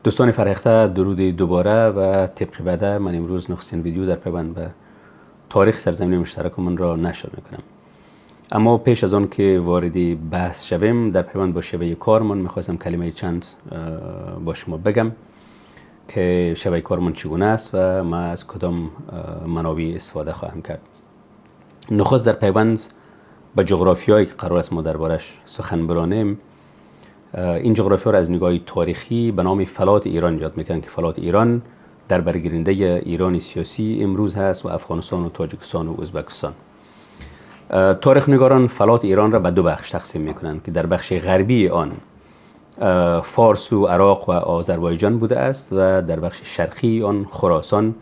دوستان فرهیخته، درود دوباره و طبق وعده من امروز نخستین ویدیو در پیوند به تاریخ سرزمین مشترکمون را نشر میکنم. اما پیش از آن که وارد بحث شویم در پیوند با شیوه کارمون میخواستم کلمه چند با شما بگم که شیوه کارمون چگونه است و ما از کدام منابع استفاده خواهم کرد. نخست در پیوند به جغرافیایی که قرار است ما دربارش سخن برانیم، این جغرافیا را از نگاه تاریخی به نام فلات ایران یاد میکنن که فلات ایران در برگیرنده ایران سیاسی امروز هست و افغانستان و تاجیکستان و ازبکستان. تاریخ نگاران فلات ایران را به دو بخش تقسیم میکنند که در بخش غربی آن فارس و عراق و آذربایجان بوده است و در بخش شرقی آن خراسان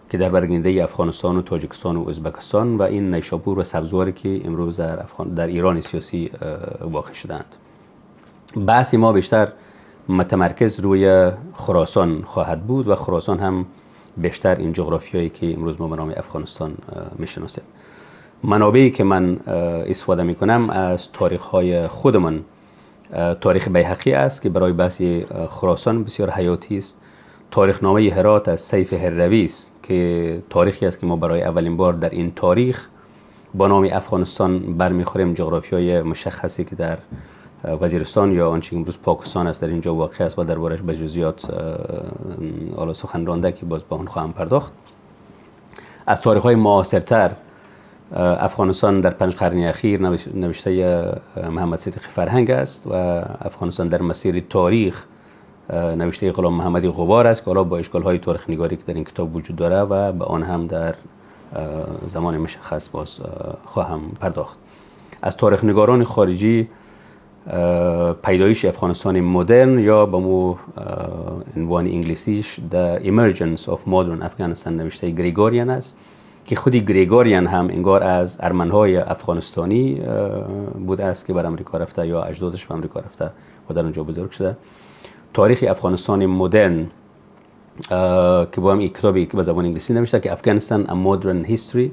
که در برگیرنده افغانستان و تاجیکستان و ازبکستان و این نیشابور و سبزواری که امروز در ایران سیاسی واقع شدند. بحث ما بیشتر متمرکز روی خراسان خواهد بود و خراسان هم بیشتر این جغرافیایی که امروز ما به نام افغانستان میشناسیم. منابعی که من استفاده میکنم از تاریخ‌های خودمان تاریخ بیهقی است که برای بحث خراسان بسیار حیاتی است. تاریخنامه هرات از سیف هروی است که تاریخی است که ما برای اولین بار در این تاریخ با نام افغانستان برمیخوریم. جغرافیای مشخصی که در وزیرستان یا آنچه امروز پاکستان است در اینجا واقع است و دربارش به جزئیات حالا سخن رانده که باز با آن خواهم پرداخت. از تاریخ‌های معاصرتر افغانستان در 5 قرن اخیر نوشته محمد صدیق فرهنگ است و افغانستان در مسیر تاریخ نوشته غلام محمدی غبار است که حالا با اشکال‌های تاریخ نگاری که در این کتاب وجود داره و به آن هم در زمان مشخص باز خواهم پرداخت. از تاریخ نگاران خارجی پیدایش افغانستان مدرن یا به مو عنوان انگلیسیش The Emergence of Modern Afghanistan نوشته گریگوریان است که خودی گریگوریان هم انگار از ارمنهای افغانستانی بوده است که بر امریکا رفته یا اجدادش به امریکا رفته و در اونجا بزرگ شده. تاریخ افغانستان مدرن که با هم یک کتابی که به زبان انگلیسی نوشته که Afghanistan A Modern History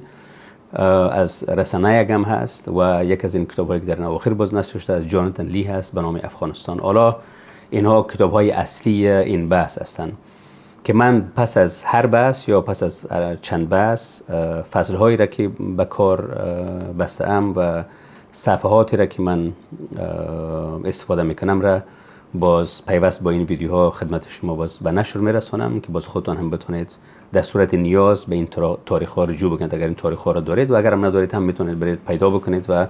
از رسانه هم هست و یک از این کتاب‌هایی که در اواخر باز نشر شده از جاناتان لی هست به نام افغانستان. حالا اینها کتاب‌های اصلی این بحث هستند که من پس از هر بحث یا پس از چند بحث فصل‌هایی را که به کار بسته‌ام و صفحاتی را که من استفاده میکنم را باز پیوست با این ویدیوها خدمت شما باز به نشر میرسانم که باز خودتان هم بتونید در صورت نیاز به این تاریخ ها رجوع بکنید اگر این تاریخ ها را دارید و اگر هم ندارید هم میتونید برید پیدا بکنید و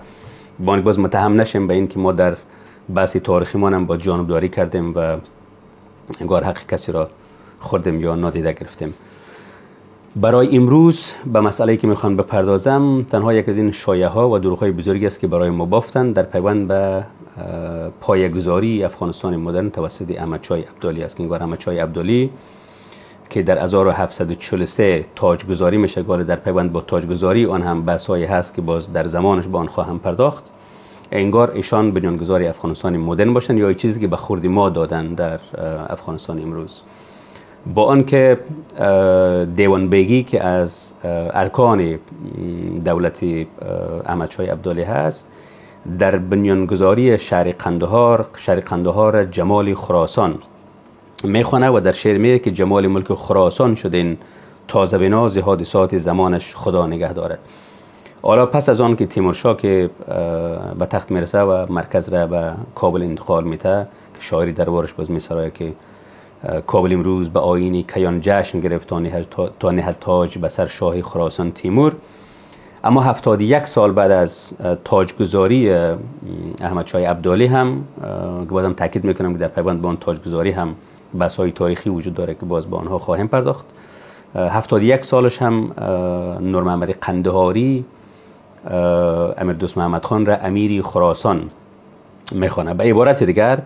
باز متهم نشیم به این که ما در بحث تاریخی ما هم با جانبداری کردیم و انگار حق کسی را خوردیم یا نادیده گرفتیم. برای امروز به مسئله‌ای که میخوام بپردازم تنها یک از این شایعه ها و دروغ های بزرگی است که برای ما بافتند در پیوند به پایه‌گذاری افغانستان مدرن توسط احمدشاه ابدالی است که انگار احمدشاه ابدالی که در 1743 تاجگذاری میشه که در پیوند با تاجگذاری آن هم بحث‌هایی هست که باز در زمانش با آن خواهم پرداخت. انگار ایشان بنیانگذار افغانستان مدرن باشن یا چیزی که به خورد ما دادن در افغانستان امروز. با آنکه دیوان بیگی که از ارکان دولت احمدشاه ابدالی هست در بنیانگذاری شهر قندهار جمال خراسان میخونه و در شعر میگه که جمال ملک خراسان شدین تازه بناز حادثات زمانش خدا نگه دارد. حالا پس از آن که تیمورشاه که به تخت میرسه و مرکز را به کابل انتقال میده که شاعری دربارش باز میسرایه که کابل امروز به آیینی کیان جشن گرفت تا نهد تاج به سر شاه خراسان تیمور. اما 71 سال بعد از تاجگذاری احمدشاه ابدالی هم که بازم تاکید میکنم که در پیوند با آن تاجگذاری هم بحث‌های تاریخی وجود داره که باز با آنها خواهیم پرداخت. 71 سالش هم نور محمد قندهاری امیر دوست محمد خان را امیری خراسان میخوانه. به عبارت دیگر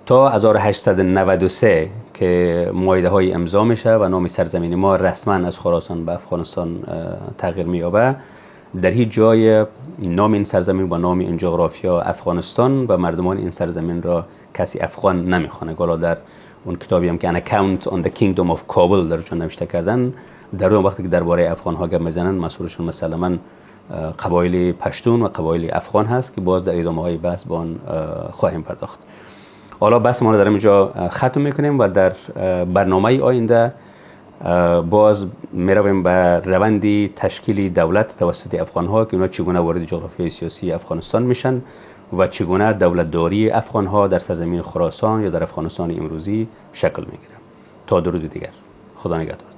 تا 1893 که معاهده های امضا میشه و نام سرزمین ما رسما از خراسان به افغانستان تغییر مییابه، در هیچ جای نام این سرزمین و نام این جغرافیا افغانستان و مردمان این سرزمین را کسی افغان نمیخوانه. حالا در اون کتابی هم که An Account on the Kingdom of Kabul در جا نوشته کردن در اون وقتی که درباره افغان ها گپ میزنن مسئولشون مثلا قبایل پشتون و قبایل افغان هست که باز در ادامه های بحث با آن خواهیم پرداخت. حالا بحث ما رو در اینجا ختم میکنیم و در برنامه آینده باز میرویم به روندی تشکیل دولت توسط افغان ها که اونا چگونه وارد جغرافیای سیاسی افغانستان میشن و چگونه دولتداری افغان ها در سرزمین خراسان یا در افغانستان امروزی شکل میگیره. تا درود دیگر، خدا نگهدار.